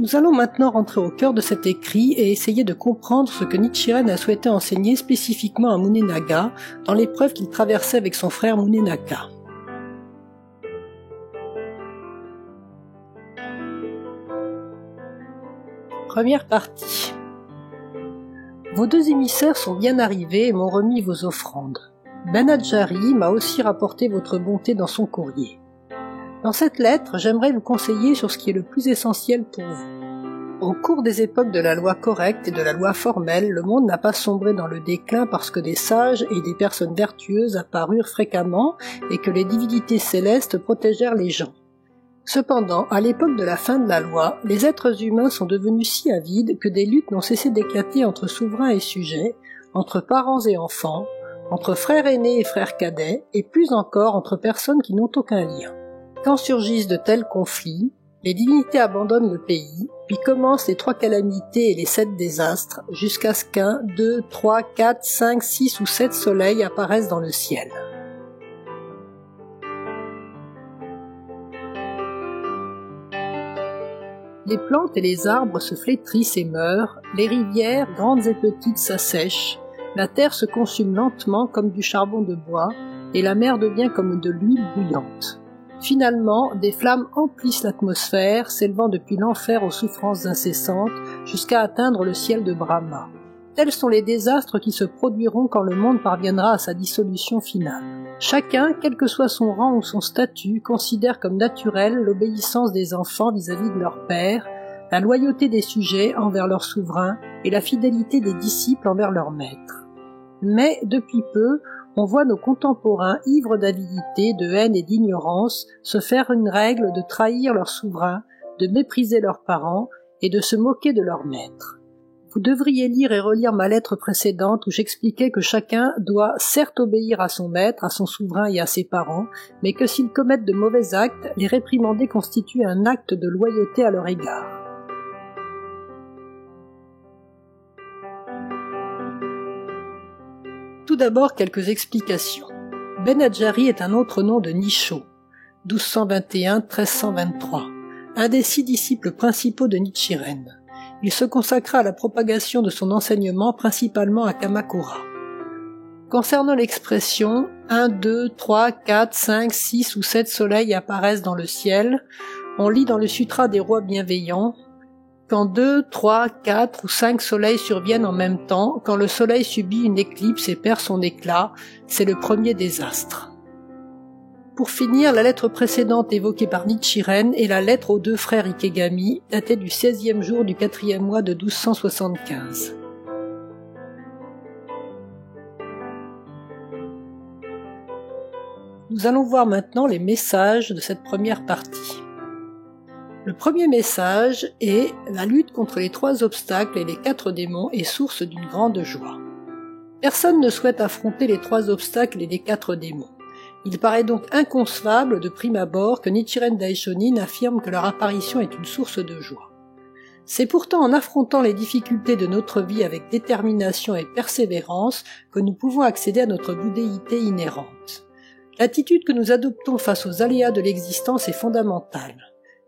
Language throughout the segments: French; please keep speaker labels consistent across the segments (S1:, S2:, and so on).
S1: Nous allons maintenant rentrer au cœur de cet écrit et essayer de comprendre ce que Nichiren a souhaité enseigner spécifiquement à Munenaga dans l'épreuve qu'il traversait avec son frère Munenaka. Première partie. Vos deux émissaires sont bien arrivés et m'ont remis vos offrandes. Ben Adjari m'a aussi rapporté votre bonté dans son courrier. Dans cette lettre, j'aimerais vous conseiller sur ce qui est le plus essentiel pour vous. Au cours des époques de la loi correcte et de la loi formelle, le monde n'a pas sombré dans le déclin parce que des sages et des personnes vertueuses apparurent fréquemment et que les divinités célestes protégèrent les gens. Cependant, à l'époque de la fin de la loi, les êtres humains sont devenus si avides que des luttes n'ont cessé d'éclater entre souverains et sujets, entre parents et enfants, entre frères aînés et frères cadets, et plus encore entre personnes qui n'ont aucun lien. Quand surgissent de tels conflits, les divinités abandonnent le pays, puis commencent les 3 calamités et les 7 désastres, jusqu'à ce qu'un, 2, 3, 4, 5, 6 ou 7 soleils apparaissent dans le ciel. Les plantes et les arbres se flétrissent et meurent, les rivières, grandes et petites, s'assèchent, la terre se consume lentement comme du charbon de bois, et la mer devient comme de l'huile bouillante. Finalement, des flammes emplissent l'atmosphère, s'élevant depuis l'enfer aux souffrances incessantes, jusqu'à atteindre le ciel de Brahma. Tels sont les désastres qui se produiront quand le monde parviendra à sa dissolution finale. Chacun, quel que soit son rang ou son statut, considère comme naturelle l'obéissance des enfants vis-à-vis de leur père, la loyauté des sujets envers leur souverain et la fidélité des disciples envers leur maître. Mais, depuis peu, on voit nos contemporains ivres d'avidité, de haine et d'ignorance se faire une règle de trahir leur souverain, de mépriser leurs parents et de se moquer de leur maître. Vous devriez lire et relire ma lettre précédente où j'expliquais que chacun doit certes obéir à son maître, à son souverain et à ses parents, mais que s'ils commettent de mauvais actes, les réprimander constitue un acte de loyauté à leur égard. Tout d'abord, quelques explications. Ben Adjari est un autre nom de Nisho, 1221-1323, un des 6 disciples principaux de Nichiren. Il se consacra à la propagation de son enseignement principalement à Kamakura. Concernant l'expression « 1, 2, 3, 4, 5, 6 ou 7 soleils apparaissent dans le ciel », on lit dans le Sutra des rois bienveillants « Quand 2, 3, 4 ou 5 soleils surviennent en même temps, quand le soleil subit une éclipse et perd son éclat, c'est le premier désastre. » Pour finir, la lettre précédente évoquée par Nichiren est la lettre aux 2 frères Ikegami, datée du 16e jour du 4e mois de 1275. Nous allons voir maintenant les messages de cette première partie. Le premier message est « La lutte contre les 3 obstacles et les 4 démons est source d'une grande joie. » Personne ne souhaite affronter les 3 obstacles et les 4 démons. Il paraît donc inconcevable de prime abord que Nichiren Daishonin affirme que leur apparition est une source de joie. C'est pourtant en affrontant les difficultés de notre vie avec détermination et persévérance que nous pouvons accéder à notre bouddhéité inhérente. L'attitude que nous adoptons face aux aléas de l'existence est fondamentale.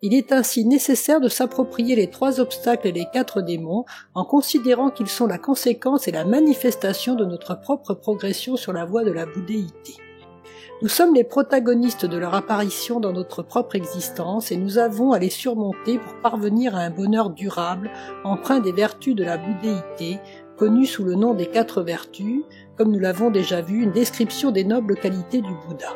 S1: Il est ainsi nécessaire de s'approprier les 3 obstacles et les 4 démons en considérant qu'ils sont la conséquence et la manifestation de notre propre progression sur la voie de la bouddhéité. Nous sommes les protagonistes de leur apparition dans notre propre existence et nous avons à les surmonter pour parvenir à un bonheur durable, empreint des vertus de la bouddhéité, connue sous le nom des 4 vertus, comme nous l'avons déjà vu, une description des nobles qualités du Bouddha.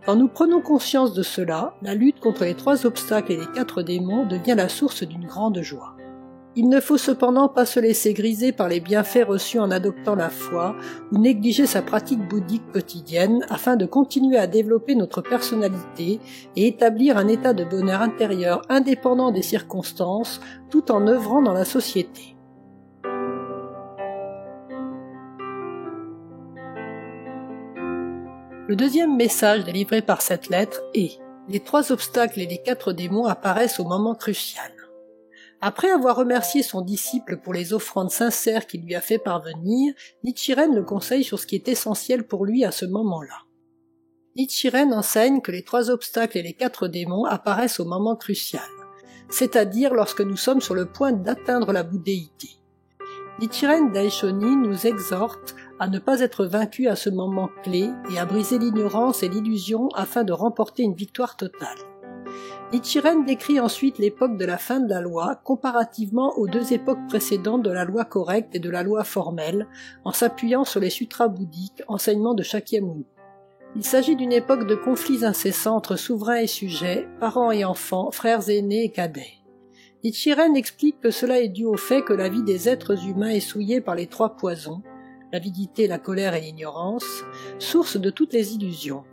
S1: Quand nous prenons conscience de cela, la lutte contre les 3 obstacles et les 4 démons devient la source d'une grande joie. Il ne faut cependant pas se laisser griser par les bienfaits reçus en adoptant la foi ou négliger sa pratique bouddhique quotidienne afin de continuer à développer notre personnalité et établir un état de bonheur intérieur indépendant des circonstances tout en œuvrant dans la société. Le deuxième message délivré par cette lettre est « Les 3 obstacles et les 4 démons apparaissent au moment crucial ». Après avoir remercié son disciple pour les offrandes sincères qu'il lui a fait parvenir, Nichiren le conseille sur ce qui est essentiel pour lui à ce moment-là. Nichiren enseigne que les 3 obstacles et les 4 démons apparaissent au moment crucial. c'est-à-dire lorsque nous sommes sur le point d'atteindre la bouddhéité. Nichiren Daishonin nous exhorte à ne pas être vaincu à ce moment clé et à briser l'ignorance et l'illusion afin de remporter une victoire totale. Nichiren décrit ensuite l'époque de la fin de la loi comparativement aux deux époques précédentes de la loi correcte et de la loi formelle, en s'appuyant sur les sutras bouddhiques, enseignements de Shakyamuni. Il s'agit d'une époque de conflits incessants entre souverains et sujets, parents et enfants, frères aînés et cadets. Nichiren explique que cela est dû au fait que la vie des êtres humains est souillée par les trois poisons, l'avidité, la colère et l'ignorance, source de toutes les illusions,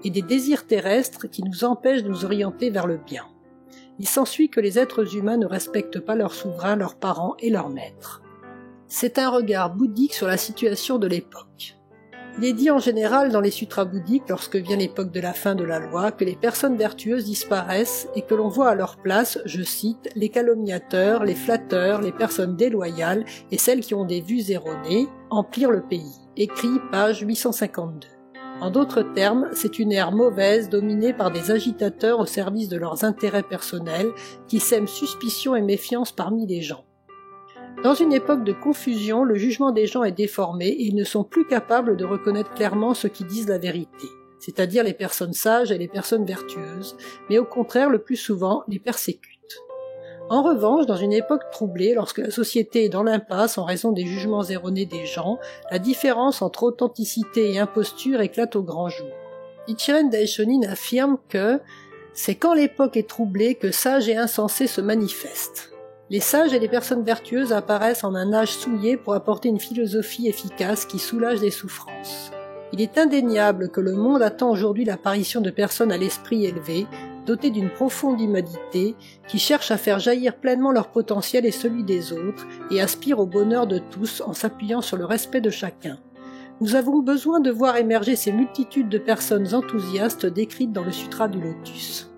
S1: et des désirs terrestres qui nous empêchent de nous orienter vers le bien. Il s'ensuit que les êtres humains ne respectent pas leurs souverains, leurs parents et leurs maîtres. C'est un regard bouddhique sur la situation de l'époque. Il est dit en général dans les sutras bouddhiques, lorsque vient l'époque de la fin de la loi, que les personnes vertueuses disparaissent et que l'on voit à leur place, je cite, les calomniateurs, les flatteurs, les personnes déloyales et celles qui ont des vues erronées, emplir le pays. Écrit page 852. En d'autres termes, c'est une ère mauvaise dominée par des agitateurs au service de leurs intérêts personnels qui sèment suspicion et méfiance parmi les gens. Dans une époque de confusion, le jugement des gens est déformé et ils ne sont plus capables de reconnaître clairement ceux qui disent la vérité, c'est-à-dire les personnes sages et les personnes vertueuses, mais au contraire, le plus souvent, les persécutent. En revanche, dans une époque troublée, lorsque la société est dans l'impasse en raison des jugements erronés des gens, la différence entre authenticité et imposture éclate au grand jour. Nichiren Daishonin affirme que c'est quand l'époque est troublée que sages et insensés se manifestent. Les sages et les personnes vertueuses apparaissent en un âge souillé pour apporter une philosophie efficace qui soulage les souffrances. Il est indéniable que le monde attend aujourd'hui l'apparition de personnes à l'esprit élevé, dotées d'une profonde humanité, qui cherchent à faire jaillir pleinement leur potentiel et celui des autres, et aspirent au bonheur de tous en s'appuyant sur le respect de chacun. Nous avons besoin de voir émerger ces multitudes de personnes enthousiastes décrites dans le Sutra du Lotus.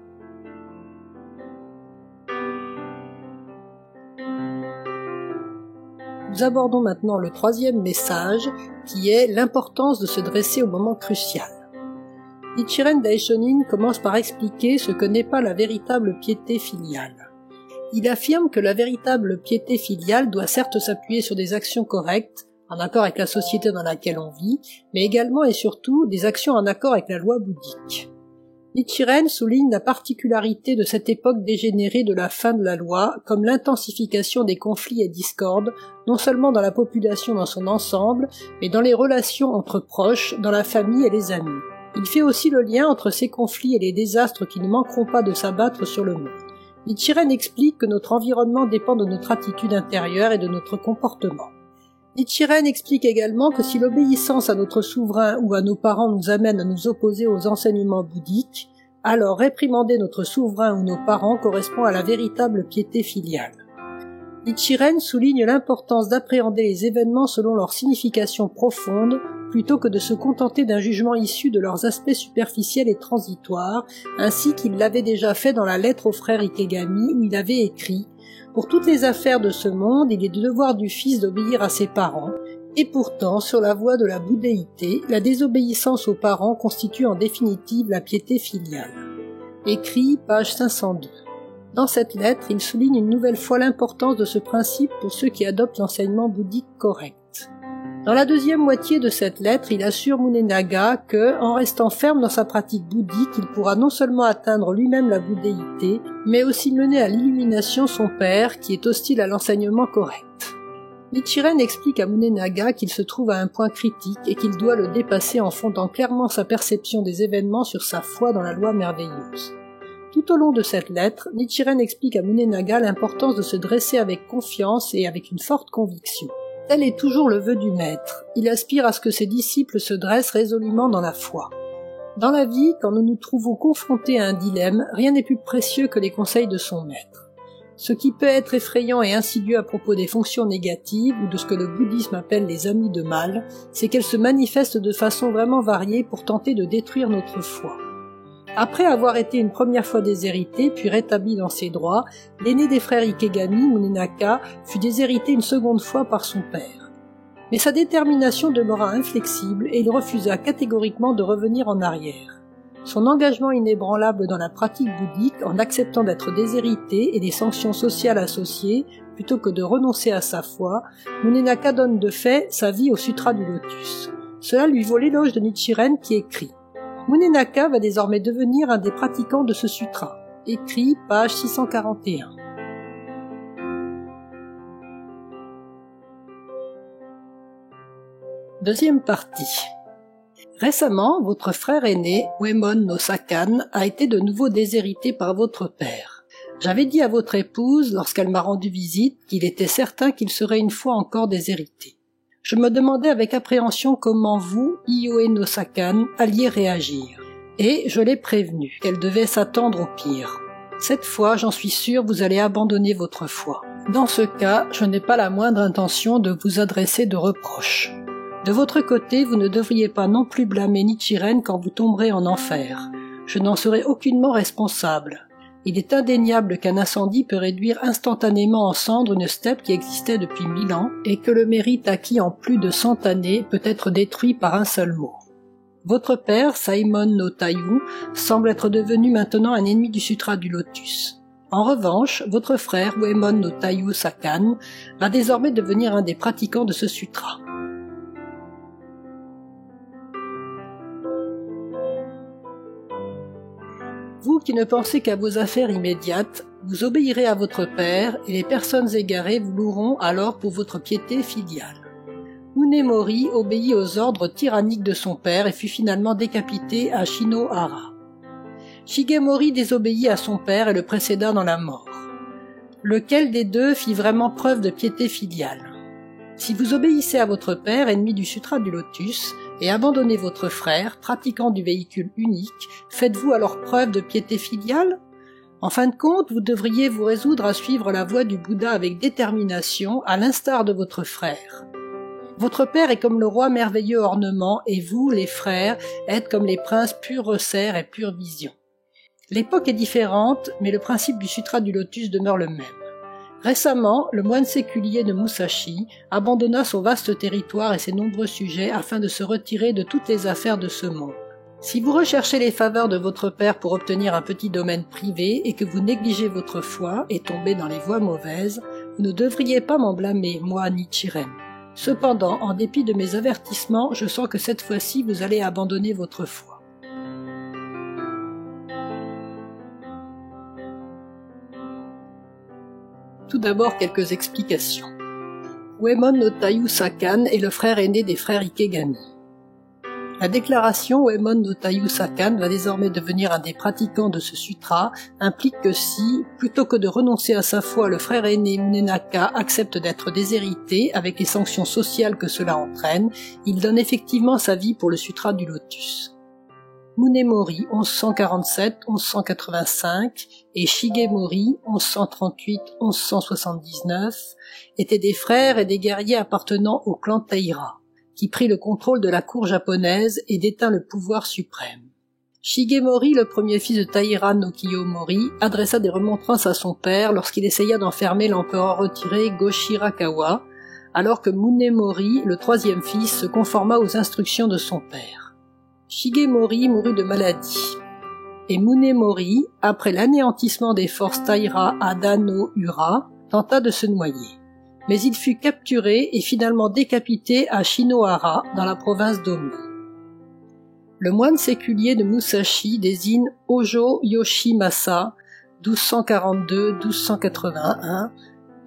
S1: Nous abordons maintenant le troisième message, qui est l'importance de se dresser au moment crucial. Nichiren Daishonin commence par expliquer ce que n'est pas la véritable piété filiale. Il affirme que la véritable piété filiale doit certes s'appuyer sur des actions correctes, en accord avec la société dans laquelle on vit, mais également et surtout des actions en accord avec la loi bouddhique. Nichiren souligne la particularité de cette époque dégénérée de la fin de la loi, comme l'intensification des conflits et discordes, non seulement dans la population dans son ensemble, mais dans les relations entre proches, dans la famille et les amis. Il fait aussi le lien entre ces conflits et les désastres qui ne manqueront pas de s'abattre sur le monde. Nichiren explique que notre environnement dépend de notre attitude intérieure et de notre comportement. Nichiren explique également que si l'obéissance à notre souverain ou à nos parents nous amène à nous opposer aux enseignements bouddhiques, alors réprimander notre souverain ou nos parents correspond à la véritable piété filiale. Nichiren souligne l'importance d'appréhender les événements selon leur signification profonde, plutôt que de se contenter d'un jugement issu de leurs aspects superficiels et transitoires, ainsi qu'il l'avait déjà fait dans la lettre au frère Ikegami où il avait écrit « Pour toutes les affaires de ce monde, il est du devoir du fils d'obéir à ses parents, et pourtant, sur la voie de la bouddhéité, la désobéissance aux parents constitue en définitive la piété filiale. » Écrit, page 502. Dans cette lettre, il souligne une nouvelle fois l'importance de ce principe pour ceux qui adoptent l'enseignement bouddhique correct. Dans la deuxième moitié de cette lettre, il assure Munenaga que, en restant ferme dans sa pratique bouddhique, il pourra non seulement atteindre lui-même la bouddhéité, mais aussi mener à l'illumination son père, qui est hostile à l'enseignement correct. Nichiren explique à Munenaga qu'il se trouve à un point critique et qu'il doit le dépasser en fondant clairement sa perception des événements sur sa foi dans la loi merveilleuse. Tout au long de cette lettre, Nichiren explique à Munenaga l'importance de se dresser avec confiance et avec une forte conviction. Tel est toujours le vœu du maître. Il aspire à ce que ses disciples se dressent résolument dans la foi. Dans la vie, quand nous nous trouvons confrontés à un dilemme, rien n'est plus précieux que les conseils de son maître. Ce qui peut être effrayant et insidieux à propos des fonctions négatives ou de ce que le bouddhisme appelle les amis de mal, c'est qu'elles se manifestent de façon vraiment variée pour tenter de détruire notre foi. Après avoir été une première fois déshérité, puis rétabli dans ses droits, l'aîné des frères Ikegami, Munenaka, fut déshérité une seconde fois par son père. Mais sa détermination demeura inflexible et il refusa catégoriquement de revenir en arrière. Son engagement inébranlable dans la pratique bouddhique en acceptant d'être déshéritée et des sanctions sociales associées, plutôt que de renoncer à sa foi, Munenaka donne de fait sa vie au Sutra du Lotus. Cela lui vaut l'éloge de Nichiren qui écrit « Munenaka va désormais devenir un des pratiquants de ce sutra », écrit page 641. Deuxième partie. Récemment, votre frère aîné, Uemon no Sakan, a été de nouveau déshérité par votre père. J'avais dit à votre épouse, lorsqu'elle m'a rendu visite, qu'il était certain qu'il serait une fois encore déshérité. Je me demandais avec appréhension comment vous, Ioe no Sakan, alliez réagir. Et je l'ai prévenue qu'elle devait s'attendre au pire. Cette fois, j'en suis sûr, vous allez abandonner votre foi. Dans ce cas, je n'ai pas la moindre intention de vous adresser de reproches. De votre côté, vous ne devriez pas non plus blâmer Nichiren quand vous tomberez en enfer. Je n'en serai aucunement responsable. Il est indéniable qu'un incendie peut réduire instantanément en cendres une steppe qui existait depuis 1000 ans et que le mérite acquis en plus de 100 années peut être détruit par un seul mot. Votre père, Saimon no Taiyu, semble être devenu maintenant un ennemi du Sutra du Lotus. En revanche, votre frère, Uemon no Taiyu Sakan, va désormais devenir un des pratiquants de ce sutra. Vous qui ne pensez qu'à vos affaires immédiates, vous obéirez à votre père et les personnes égarées vous loueront alors pour votre piété filiale. Munemori obéit aux ordres tyranniques de son père et fut finalement décapité à Shinohara. Shigemori désobéit à son père et le précéda dans la mort. Lequel des deux fit vraiment preuve de piété filiale? Si vous obéissez à votre père, ennemi du Sutra du Lotus, et abandonnez votre frère, pratiquant du véhicule unique, faites-vous alors preuve de piété filiale? En fin de compte, vous devriez vous résoudre à suivre la voie du Bouddha avec détermination, à l'instar de votre frère. Votre père est comme le roi merveilleux ornement, et vous, les frères, êtes comme les princes pur resserre et pure vision. L'époque est différente, mais le principe du Sutra du Lotus demeure le même. Récemment, le moine séculier de Musashi abandonna son vaste territoire et ses nombreux sujets afin de se retirer de toutes les affaires de ce monde. Si vous recherchez les faveurs de votre père pour obtenir un petit domaine privé et que vous négligez votre foi et tombez dans les voies mauvaises, vous ne devriez pas m'en blâmer, moi, Nichiren. Cependant, en dépit de mes avertissements, je sens que cette fois-ci vous allez abandonner votre foi. Tout d'abord, quelques explications. Uemon no Taiyu Sakan est le frère aîné des frères Ikegami. La déclaration Uemon no Taiyu Sakan va désormais devenir un des pratiquants de ce sutra implique que si, plutôt que de renoncer à sa foi, le frère aîné Munenaka accepte d'être déshérité avec les sanctions sociales que cela entraîne, il donne effectivement sa vie pour le Sutra du Lotus. Munemori 1147-1185 et Shigemori 1138-1179 étaient des frères et des guerriers appartenant au clan Taira, qui prit le contrôle de la cour japonaise et détint le pouvoir suprême. Shigemori, le premier fils de Taira no Kiyomori, adressa des remontrances à son père lorsqu'il essaya d'enfermer l'empereur retiré Go-Shirakawa, alors que Munemori, le troisième fils, se conforma aux instructions de son père. Shigemori mourut de maladie, et Munemori, après l'anéantissement des forces Taira à Dano-Ura, tenta de se noyer. Mais il fut capturé et finalement décapité à Shinohara, dans la province d'Omi. Le moine séculier de Musashi désigne Hojo Yoshimasa, 1242-1281,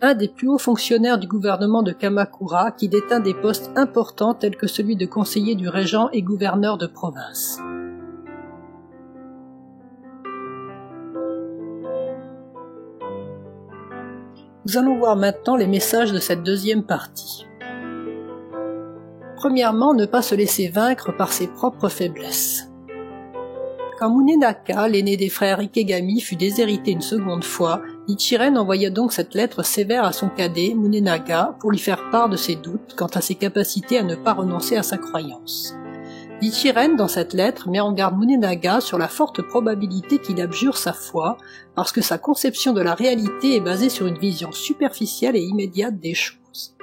S1: un des plus hauts fonctionnaires du gouvernement de Kamakura qui détint des postes importants tels que celui de conseiller du régent et gouverneur de province. Nous allons voir maintenant les messages de cette deuxième partie. Premièrement, ne pas se laisser vaincre par ses propres faiblesses. Quand Munenaka, l'aîné des frères Ikegami, fut déshérité une seconde fois, Nichiren envoya donc cette lettre sévère à son cadet, Munenaga, pour lui faire part de ses doutes quant à ses capacités à ne pas renoncer à sa croyance. Nichiren, dans cette lettre, met en garde Munenaga sur la forte probabilité qu'il abjure sa foi, parce que sa conception de la réalité est basée sur une vision superficielle et immédiate des choses.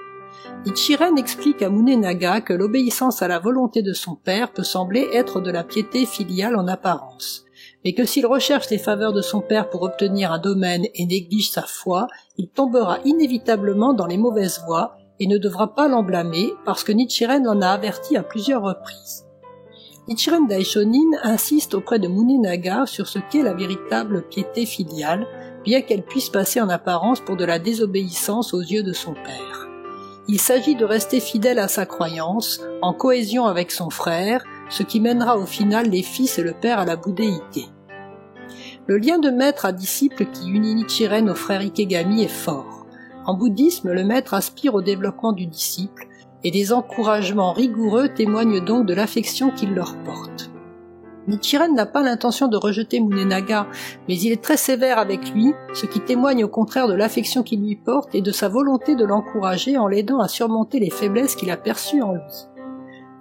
S1: Nichiren explique à Munenaga que l'obéissance à la volonté de son père peut sembler être de la piété filiale en apparence, mais que s'il recherche les faveurs de son père pour obtenir un domaine et néglige sa foi, il tombera inévitablement dans les mauvaises voies et ne devra pas l'en blâmer parce que Nichiren l'en a averti à plusieurs reprises. Nichiren Daishonin insiste auprès de Munenaga sur ce qu'est la véritable piété filiale, bien qu'elle puisse passer en apparence pour de la désobéissance aux yeux de son père. Il s'agit de rester fidèle à sa croyance, en cohésion avec son frère, ce qui mènera au final les fils et le père à la bouddhéité. Le lien de maître à disciple qui unit Nichiren au frère Ikegami est fort. En bouddhisme, le maître aspire au développement du disciple, et des encouragements rigoureux témoignent donc de l'affection qu'il leur porte. Nichiren n'a pas l'intention de rejeter Munenaga, mais il est très sévère avec lui, ce qui témoigne au contraire de l'affection qu'il lui porte et de sa volonté de l'encourager en l'aidant à surmonter les faiblesses qu'il a perçues en lui.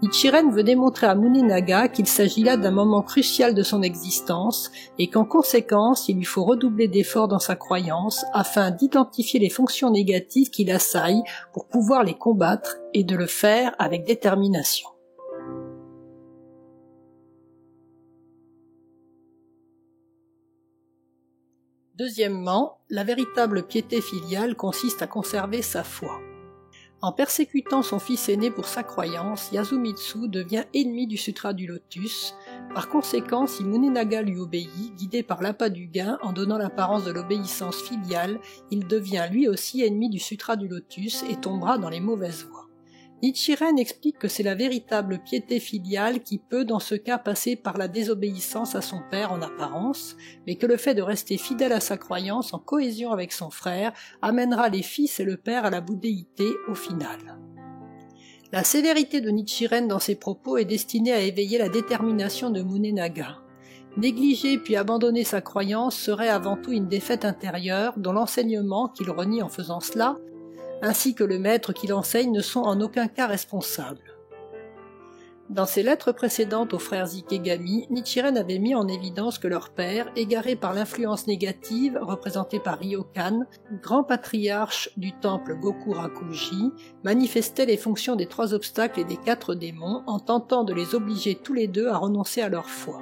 S1: Nichiren veut démontrer à Munenaga qu'il s'agit là d'un moment crucial de son existence et qu'en conséquence, il lui faut redoubler d'efforts dans sa croyance afin d'identifier les fonctions négatives qui l'assaillent pour pouvoir les combattre et de le faire avec détermination. Deuxièmement, la véritable piété filiale consiste à conserver sa foi. En persécutant son fils aîné pour sa croyance, Yasumitsu devient ennemi du Sutra du Lotus. Par conséquent, si Munenaga lui obéit, guidé par l'appât du gain en donnant l'apparence de l'obéissance filiale, il devient lui aussi ennemi du Sutra du Lotus et tombera dans les mauvaises voies. Nichiren explique que c'est la véritable piété filiale qui peut dans ce cas passer par la désobéissance à son père en apparence, mais que le fait de rester fidèle à sa croyance en cohésion avec son frère amènera les fils et le père à la bouddhéité au final. La sévérité de Nichiren dans ses propos est destinée à éveiller la détermination de Munenaga. Négliger puis abandonner sa croyance serait avant tout une défaite intérieure dont l'enseignement qu'il renie en faisant cela ainsi que le maître qui l'enseigne ne sont en aucun cas responsables. Dans ses lettres précédentes aux frères Ikegami, Nichiren avait mis en évidence que leur père, égaré par l'influence négative représentée par Ryokan, grand patriarche du temple Gokurakuji, manifestait les fonctions des 3 obstacles et des 4 démons en tentant de les obliger tous les deux à renoncer à leur foi.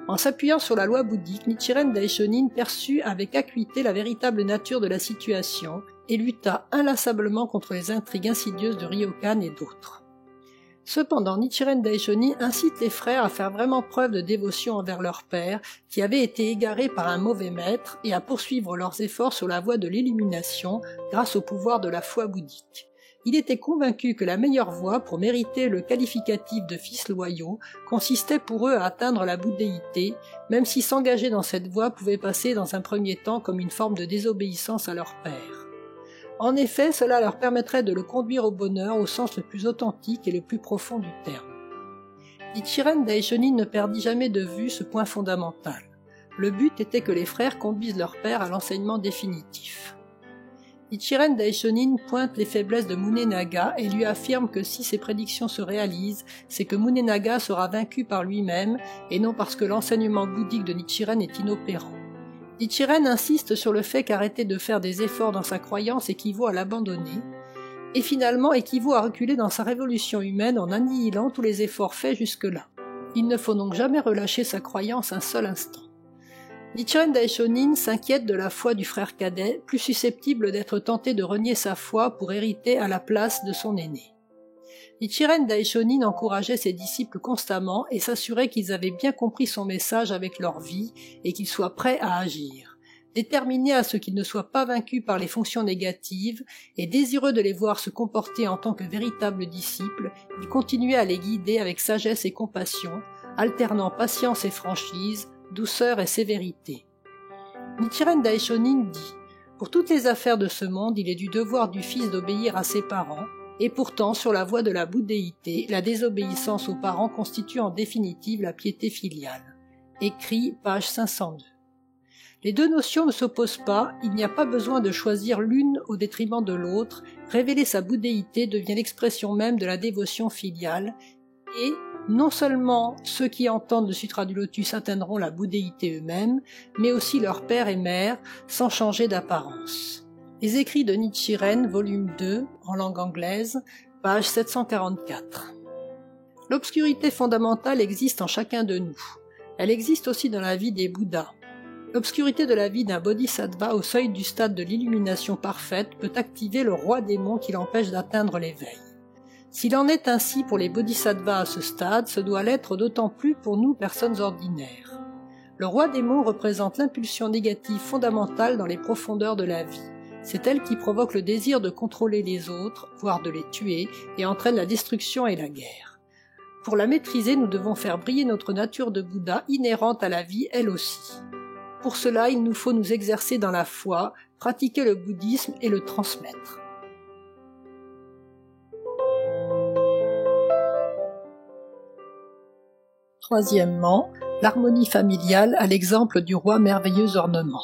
S1: En s'appuyant sur la loi bouddhique, Nichiren Daishonin perçut avec acuité la véritable nature de la situation et lutta inlassablement contre les intrigues insidieuses de Ryokan et d'autres. Cependant, Nichiren Daishonin incite les frères à faire vraiment preuve de dévotion envers leur père, qui avait été égaré par un mauvais maître, et à poursuivre leurs efforts sur la voie de l'illumination grâce au pouvoir de la foi bouddhique. Il était convaincu que la meilleure voie pour mériter le qualificatif de fils loyaux consistait pour eux à atteindre la bouddhéité, même si s'engager dans cette voie pouvait passer dans un premier temps comme une forme de désobéissance à leur père. En effet, cela leur permettrait de le conduire au bonheur au sens le plus authentique et le plus profond du terme. Nichiren Daishonin ne perdit jamais de vue ce point fondamental. Le but était que les frères conduisent leur père à l'enseignement définitif. Nichiren Daishonin pointe les faiblesses de Munenaga et lui affirme que si ses prédictions se réalisent, c'est que Munenaga sera vaincu par lui-même et non parce que l'enseignement bouddhique de Nichiren est inopérant. Nichiren insiste sur le fait qu'arrêter de faire des efforts dans sa croyance équivaut à l'abandonner, et finalement équivaut à reculer dans sa révolution humaine en annihilant tous les efforts faits jusque-là. Il ne faut donc jamais relâcher sa croyance un seul instant. Nichiren Daishonin s'inquiète de la foi du frère cadet, plus susceptible d'être tenté de renier sa foi pour hériter à la place de son aîné. Nichiren Daishonin encourageait ses disciples constamment et s'assurait qu'ils avaient bien compris son message avec leur vie et qu'ils soient prêts à agir. Déterminé à ce qu'ils ne soient pas vaincus par les fonctions négatives et désireux de les voir se comporter en tant que véritables disciples, il continuait à les guider avec sagesse et compassion, alternant patience et franchise, douceur et sévérité. Nichiren Daishonin dit « Pour toutes les affaires de ce monde, il est du devoir du fils d'obéir à ses parents, et pourtant, sur la voie de la bouddhéité, la désobéissance aux parents constitue en définitive la piété filiale. » Écrit, page 502. Les deux notions ne s'opposent pas, il n'y a pas besoin de choisir l'une au détriment de l'autre, révéler sa bouddhéité devient l'expression même de la dévotion filiale, et non seulement ceux qui entendent le Sutra du Lotus atteindront la bouddhéité eux-mêmes, mais aussi leur père et mère, sans changer d'apparence. Les écrits de Nichiren, volume 2, en langue anglaise, page 744. L'obscurité fondamentale existe en chacun de nous. Elle existe aussi dans la vie des Bouddhas. L'obscurité de la vie d'un bodhisattva au seuil du stade de l'illumination parfaite peut activer le roi démon qui l'empêche d'atteindre l'éveil. S'il en est ainsi pour les bodhisattvas à ce stade, ce doit l'être d'autant plus pour nous personnes ordinaires. Le roi démon représente l'impulsion négative fondamentale dans les profondeurs de la vie. C'est elle qui provoque le désir de contrôler les autres, voire de les tuer, et entraîne la destruction et la guerre. Pour la maîtriser, nous devons faire briller notre nature de Bouddha inhérente à la vie elle aussi. Pour cela, il nous faut nous exercer dans la foi, pratiquer le bouddhisme et le transmettre. Troisièmement, l'harmonie familiale à l'exemple du roi merveilleux ornement.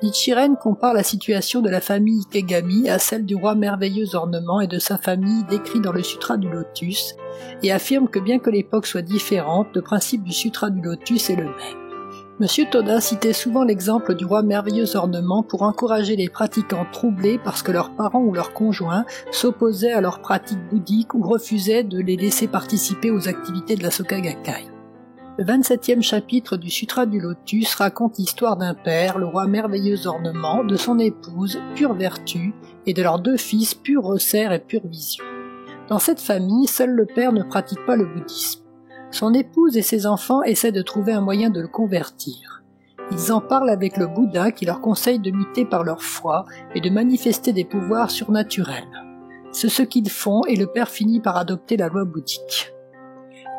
S1: Nichiren compare la situation de la famille Ikegami à celle du roi merveilleux ornement et de sa famille décrit dans le Sutra du Lotus, et affirme que bien que l'époque soit différente, le principe du Sutra du Lotus est le même. M. Toda citait souvent l'exemple du roi merveilleux ornement pour encourager les pratiquants troublés parce que leurs parents ou leurs conjoints s'opposaient à leurs pratiques bouddhiques ou refusaient de les laisser participer aux activités de la Soka Gakkai. Le 27e chapitre du Sutra du Lotus raconte l'histoire d'un père, le roi merveilleux ornement, de son épouse, pure vertu, et de leurs deux fils, pur resserre et pure vision. Dans cette famille, seul le père ne pratique pas le bouddhisme. Son épouse et ses enfants essaient de trouver un moyen de le convertir. Ils en parlent avec le Bouddha qui leur conseille de lutter par leur foi et de manifester des pouvoirs surnaturels. C'est ce qu'ils font et le père finit par adopter la loi bouddhique.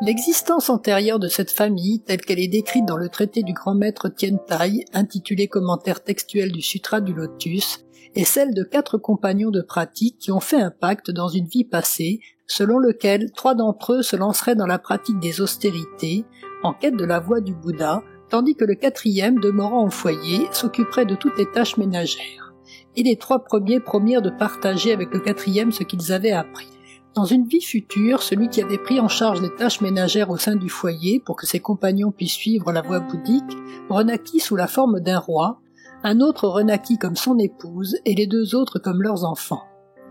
S1: L'existence antérieure de cette famille, telle qu'elle est décrite dans le traité du grand maître Tiantai, intitulé Commentaire textuel du Sutra du Lotus, est celle de 4 compagnons de pratique qui ont fait un pacte dans une vie passée, selon lequel 3 d'entre eux se lanceraient dans la pratique des austérités, en quête de la voie du Bouddha, tandis que le 4e, demeurant au foyer, s'occuperait de toutes les tâches ménagères. Et les 3 premiers promirent de partager avec le 4e ce qu'ils avaient appris. Dans une vie future, celui qui avait pris en charge les tâches ménagères au sein du foyer pour que ses compagnons puissent suivre la voie bouddhique, renaquit sous la forme d'un roi, un autre renaquit comme son épouse et les 2 autres comme leurs enfants.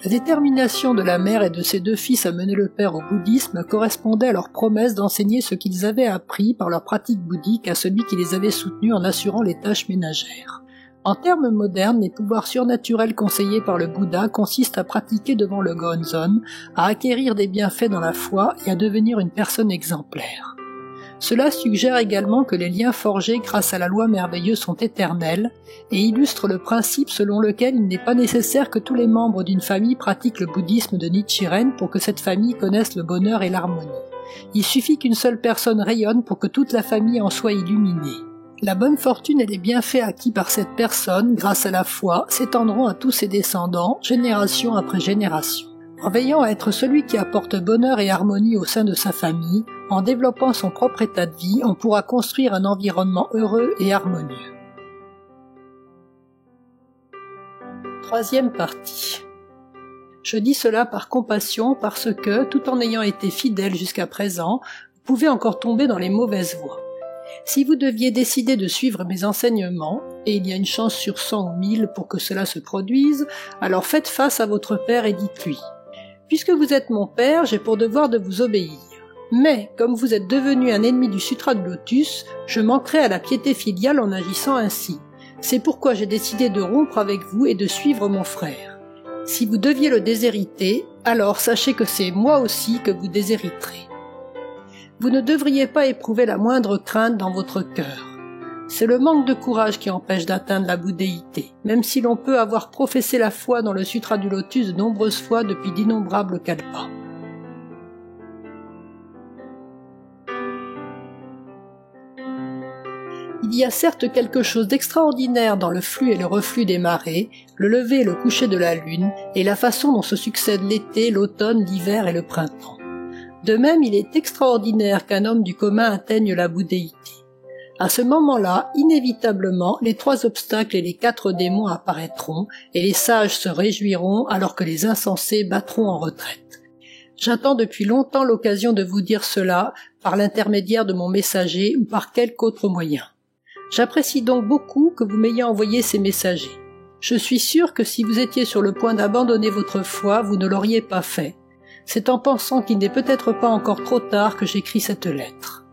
S1: La détermination de la mère et de ses 2 fils à mener le père au bouddhisme correspondait à leur promesse d'enseigner ce qu'ils avaient appris par leur pratique bouddhique à celui qui les avait soutenus en assurant les tâches ménagères. En termes modernes, les pouvoirs surnaturels conseillés par le Bouddha consistent à pratiquer devant le Gonzon, à acquérir des bienfaits dans la foi et à devenir une personne exemplaire. Cela suggère également que les liens forgés grâce à la loi merveilleuse sont éternels et illustre le principe selon lequel il n'est pas nécessaire que tous les membres d'une famille pratiquent le bouddhisme de Nichiren pour que cette famille connaisse le bonheur et l'harmonie. Il suffit qu'une seule personne rayonne pour que toute la famille en soit illuminée. La bonne fortune et les bienfaits acquis par cette personne, grâce à la foi, s'étendront à tous ses descendants, génération après génération. En veillant à être celui qui apporte bonheur et harmonie au sein de sa famille, en développant son propre état de vie, on pourra construire un environnement heureux et harmonieux. 3e partie. Je dis cela par compassion parce que, tout en ayant été fidèle jusqu'à présent, vous pouvez encore tomber dans les mauvaises voies. Si vous deviez décider de suivre mes enseignements, et il y a une chance sur 100 ou 1000 pour que cela se produise, alors faites face à votre père et dites-lui « Puisque vous êtes mon père, j'ai pour devoir de vous obéir. Mais, comme vous êtes devenu un ennemi du Sutra du Lotus, je manquerai à la piété filiale en agissant ainsi. C'est pourquoi j'ai décidé de rompre avec vous et de suivre mon frère. Si vous deviez le déshériter, alors sachez que c'est moi aussi que vous déshériterez. Vous ne devriez pas éprouver la moindre crainte dans votre cœur. C'est le manque de courage qui empêche d'atteindre la bouddhéité, même si l'on peut avoir professé la foi dans le Sutra du Lotus de nombreuses fois depuis d'innombrables kalpas. Il y a certes quelque chose d'extraordinaire dans le flux et le reflux des marées, le lever et le coucher de la lune, et la façon dont se succèdent l'été, l'automne, l'hiver et le printemps. De même, il est extraordinaire qu'un homme du commun atteigne la bouddhéité. À ce moment-là, inévitablement, les 3 obstacles et les 4 démons apparaîtront, et les sages se réjouiront alors que les insensés battront en retraite. J'attends depuis longtemps l'occasion de vous dire cela, par l'intermédiaire de mon messager ou par quelque autre moyen. J'apprécie donc beaucoup que vous m'ayez envoyé ces messagers. Je suis sûr que si vous étiez sur le point d'abandonner votre foi, vous ne l'auriez pas fait. C'est en pensant qu'il n'est peut-être pas encore trop tard que j'écris cette lettre.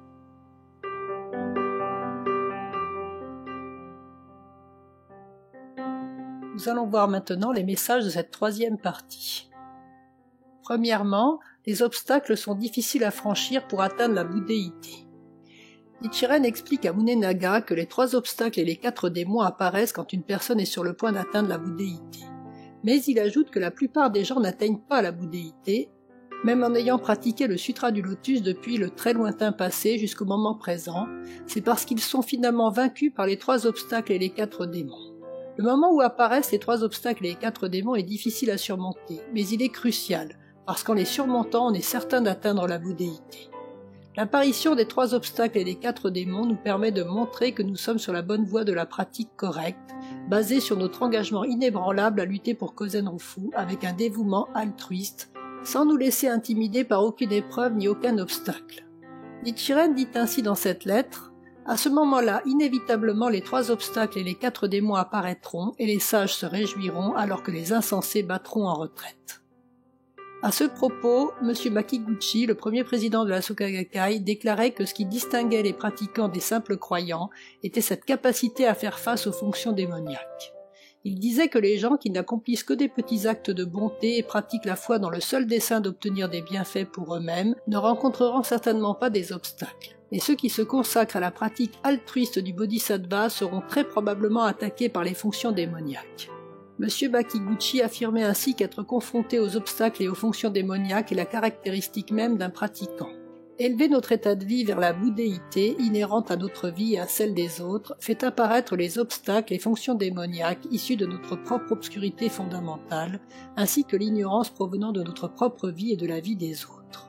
S1: Nous allons voir maintenant les messages de cette troisième partie. Premièrement, les obstacles sont difficiles à franchir pour atteindre la bouddhéité. Nichiren explique à Munenaga que les 3 obstacles et les 4 démons apparaissent quand une personne est sur le point d'atteindre la bouddhéité. Mais il ajoute que la plupart des gens n'atteignent pas la bouddhéité, même en ayant pratiqué le Sutra du Lotus depuis le très lointain passé jusqu'au moment présent, c'est parce qu'ils sont finalement vaincus par les 3 obstacles et les 4 démons. Le moment où apparaissent les 3 obstacles et les 4 démons est difficile à surmonter, mais il est crucial, parce qu'en les surmontant, on est certain d'atteindre la bouddhéité. L'apparition des 3 obstacles et des 4 démons nous permet de montrer que nous sommes sur la bonne voie de la pratique correcte, basée sur notre engagement inébranlable à lutter pour Kozen Rufu avec un dévouement altruiste, sans nous laisser intimider par aucune épreuve ni aucun obstacle. Nichiren dit ainsi dans cette lettre: « À ce moment-là, inévitablement les 3 obstacles et les 4 démons apparaîtront et les sages se réjouiront alors que les insensés battront en retraite. » À ce propos, M. Makiguchi, le premier président de la Soka Gakkai, déclarait que ce qui distinguait les pratiquants des simples croyants était cette capacité à faire face aux fonctions démoniaques. Il disait que les gens qui n'accomplissent que des petits actes de bonté et pratiquent la foi dans le seul dessein d'obtenir des bienfaits pour eux-mêmes ne rencontreront certainement pas des obstacles. Et ceux qui se consacrent à la pratique altruiste du bodhisattva seront très probablement attaqués par les fonctions démoniaques. M. Makiguchi affirmait ainsi qu'être confronté aux obstacles et aux fonctions démoniaques est la caractéristique même d'un pratiquant. Élever notre état de vie vers la bouddhéité, inhérente à notre vie et à celle des autres, fait apparaître les obstacles et fonctions démoniaques issues de notre propre obscurité fondamentale, ainsi que l'ignorance provenant de notre propre vie et de la vie des autres.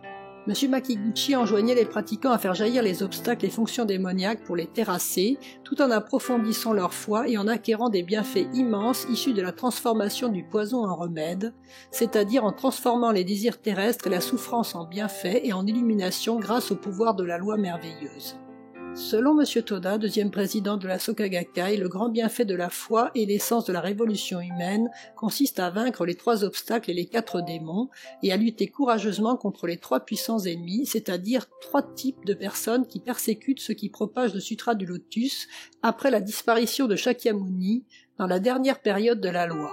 S1: M. Makiguchi enjoignait les pratiquants à faire jaillir les obstacles et fonctions démoniaques pour les terrasser, tout en approfondissant leur foi et en acquérant des bienfaits immenses issus de la transformation du poison en remède, c'est-à-dire en transformant les désirs terrestres et la souffrance en bienfaits et en illumination grâce au pouvoir de la loi merveilleuse. Selon M. Toda, deuxième président de la Soka Gakkai, le grand bienfait de la foi et l'essence de la révolution humaine consiste à vaincre les 3 obstacles et les 4 démons et à lutter courageusement contre les 3 puissants ennemis, c'est-à-dire 3 types de personnes qui persécutent ceux qui propagent le Sutra du Lotus après la disparition de Shakyamuni dans la dernière période de la loi.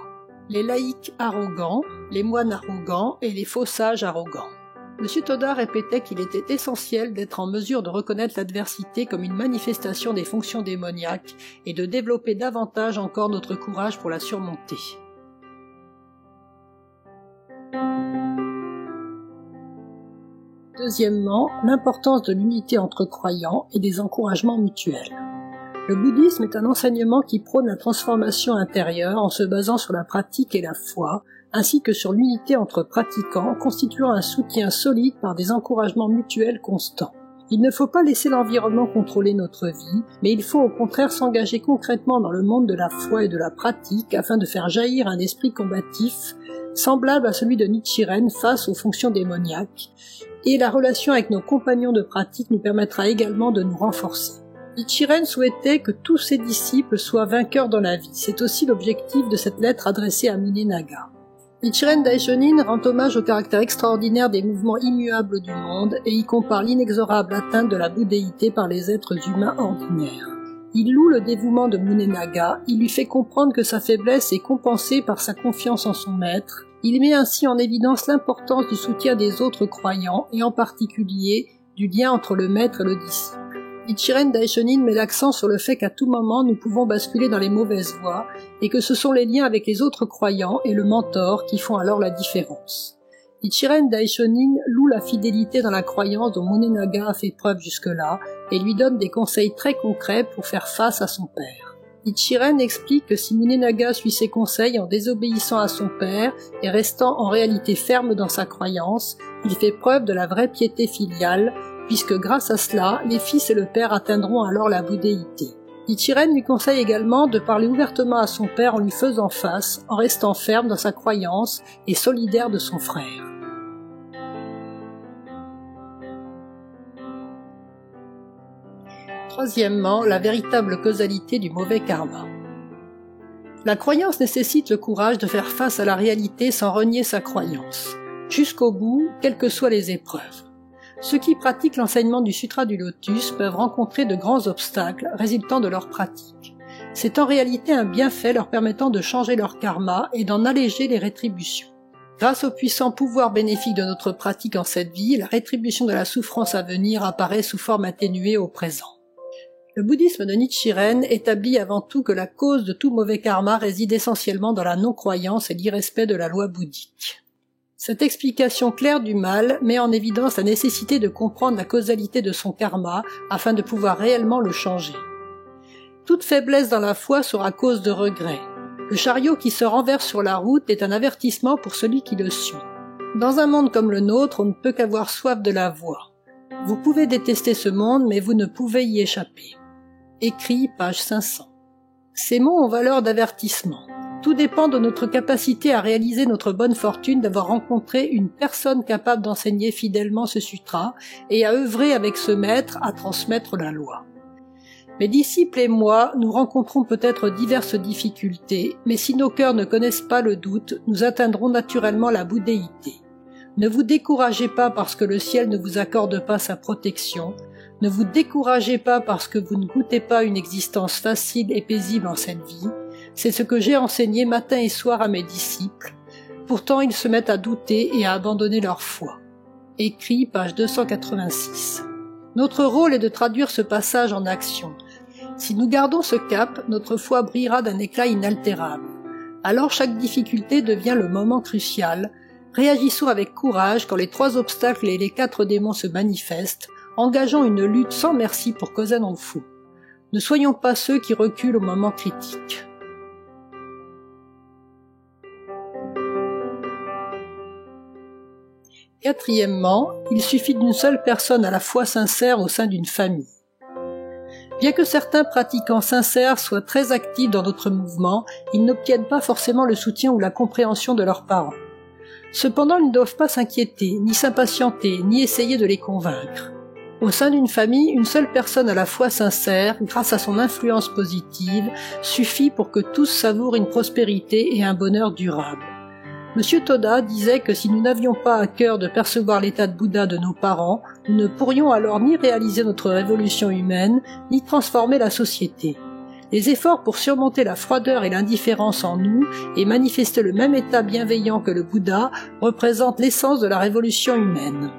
S1: Les laïcs arrogants, les moines arrogants et les faux sages arrogants. M. Toda répétait qu'il était essentiel d'être en mesure de reconnaître l'adversité comme une manifestation des fonctions démoniaques et de développer davantage encore notre courage pour la surmonter. Deuxièmement, l'importance de l'unité entre croyants et des encouragements mutuels. Le bouddhisme est un enseignement qui prône la transformation intérieure en se basant sur la pratique et la foi, ainsi que sur l'unité entre pratiquants, constituant un soutien solide par des encouragements mutuels constants. Il ne faut pas laisser l'environnement contrôler notre vie, mais il faut au contraire s'engager concrètement dans le monde de la foi et de la pratique afin de faire jaillir un esprit combatif, semblable à celui de Nichiren face aux fonctions démoniaques, et la relation avec nos compagnons de pratique nous permettra également de nous renforcer. Nichiren souhaitait que tous ses disciples soient vainqueurs dans la vie. C'est aussi l'objectif de cette lettre adressée à Munenaga. Nichiren Daishonin rend hommage au caractère extraordinaire des mouvements immuables du monde et y compare l'inexorable atteinte de la bouddhéité par les êtres humains ordinaires. Il loue le dévouement de Munenaga, il lui fait comprendre que sa faiblesse est compensée par sa confiance en son maître. Il met ainsi en évidence l'importance du soutien des autres croyants et en particulier du lien entre le maître et le disciple. Nichiren Daishonin met l'accent sur le fait qu'à tout moment nous pouvons basculer dans les mauvaises voies et que ce sont les liens avec les autres croyants et le mentor qui font alors la différence. Nichiren Daishonin loue la fidélité dans la croyance dont Munenaga a fait preuve jusque-là et lui donne des conseils très concrets pour faire face à son père. Nichiren explique que si Munenaga suit ses conseils en désobéissant à son père et restant en réalité ferme dans sa croyance, il fait preuve de la vraie piété filiale, puisque grâce à cela, les fils et le père atteindront alors la bouddhéité. Nichiren lui conseille également de parler ouvertement à son père en lui faisant face, en restant ferme dans sa croyance et solidaire de son frère. Troisièmement, la véritable causalité du mauvais karma. La croyance nécessite le courage de faire face à la réalité sans renier sa croyance, jusqu'au bout, quelles que soient les épreuves. Ceux qui pratiquent l'enseignement du Sutra du Lotus peuvent rencontrer de grands obstacles résultant de leur pratique. C'est en réalité un bienfait leur permettant de changer leur karma et d'en alléger les rétributions. Grâce au puissant pouvoir bénéfique de notre pratique en cette vie, la rétribution de la souffrance à venir apparaît sous forme atténuée au présent. Le bouddhisme de Nichiren établit avant tout que la cause de tout mauvais karma réside essentiellement dans la non-croyance et l'irrespect de la loi bouddhique. Cette explication claire du mal met en évidence la nécessité de comprendre la causalité de son karma afin de pouvoir réellement le changer. Toute faiblesse dans la foi sera cause de regret. Le chariot qui se renverse sur la route est un avertissement pour celui qui le suit. Dans un monde comme le nôtre, on ne peut qu'avoir soif de la voie. Vous pouvez détester ce monde, mais vous ne pouvez y échapper. Écrit, page 500. Ces mots ont valeur d'avertissement. Tout dépend de notre capacité à réaliser notre bonne fortune d'avoir rencontré une personne capable d'enseigner fidèlement ce sutra et à œuvrer avec ce maître à transmettre la loi. Mes disciples et moi, nous rencontrons peut-être diverses difficultés, mais si nos cœurs ne connaissent pas le doute, nous atteindrons naturellement la bouddhéité. Ne vous découragez pas parce que le ciel ne vous accorde pas sa protection, ne vous découragez pas parce que vous ne goûtez pas une existence facile et paisible en cette vie. C'est ce que j'ai enseigné matin et soir à mes disciples. Pourtant, ils se mettent à douter et à abandonner leur foi. Écrit, page 286. Notre rôle est de traduire ce passage en action. Si nous gardons ce cap, notre foi brillera d'un éclat inaltérable. Alors chaque difficulté devient le moment crucial. Réagissons avec courage quand les 3 obstacles et les 4 démons se manifestent, engageons une lutte sans merci pour Kozen Rufu. Ne soyons pas ceux qui reculent au moment critique. Quatrièmement, il suffit d'une seule personne à la foi sincère au sein d'une famille. Bien que certains pratiquants sincères soient très actifs dans notre mouvement, ils n'obtiennent pas forcément le soutien ou la compréhension de leurs parents. Cependant, ils ne doivent pas s'inquiéter, ni s'impatienter, ni essayer de les convaincre. Au sein d'une famille, une seule personne à la foi sincère, grâce à son influence positive, suffit pour que tous savourent une prospérité et un bonheur durable. M. Toda disait que si nous n'avions pas à cœur de percevoir l'état de Bouddha de nos parents, nous ne pourrions alors ni réaliser notre révolution humaine, ni transformer la société. Les efforts pour surmonter la froideur et l'indifférence en nous et manifester le même état bienveillant que le Bouddha représentent l'essence de la révolution humaine.